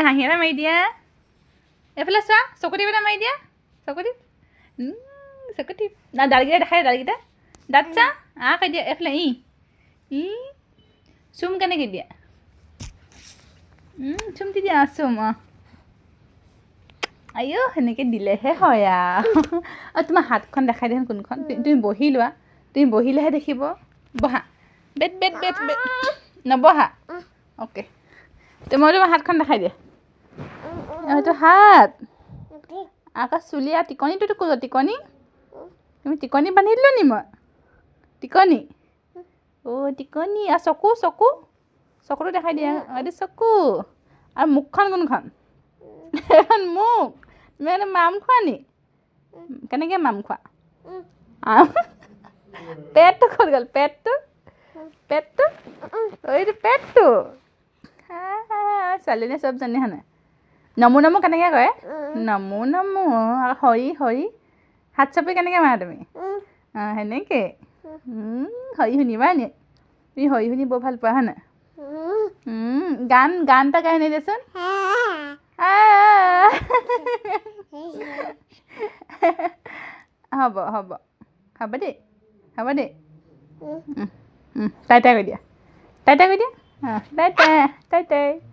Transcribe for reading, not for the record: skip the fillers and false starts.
হাঁহি এটা মাৰি দিয়া এইফালে চোৱা চকু টিপ এটা মাৰি দিয়া চকু টিপ চকু টিপ না দাঁতকেইটা দেখাই দাঁতকেইটা দাঁত চা কৈ দিয়া এইফালে ই চুম কেনেকৈ দিয়া চুম দি দিয়া চুম আইঅ' সেনেকৈ দিলেহে হয় আৰু তোমাৰ হাতখন দেখাই দিয়া কোনখন তুমি বহি লোৱা তুমি বহিলেহে দেখিব বহা বেট বেট বেট বেট নবহা অ'কে মই তোমাৰ হাতখন দেখাই দিয়া হয়তো হাত আকৌ চুলি আৰু টিকনিটোতো ক'ত টিকনি তুমি টিকনি বান্ধি দিলোঁ নি মই টিকনি অ' টিকনি আৰু চকু চকু চকুটো দেখাই দিয়া এইটো চকু আৰু মুখখন কোনখন এখন মুখ তুমি এইটো মাম খোৱা নি কেনেকৈ মাম খোৱা পেটটো ক'ত গ'ল পেটটো পেটটো এইটো পেটটো ছোৱালীজনীয়ে চব জানে হয়নে নমো নমো কেনেকৈ কয় নমো নমো হৰি হৰি হাত চাপি কেনেকৈ মাৰা তুমি সেনেকৈ হৰি শুনিবা নি তুমি হৰি শুনি বৰ ভাল পোৱা হয়নে গান গান এটা গাই নাই দেচোন হ'ব হ'ব হ'ব দেই হ'ব দেই টাই টাই কৈ দিয়া টাই টাই কৈ দিয়া টাই টাই টাই টাই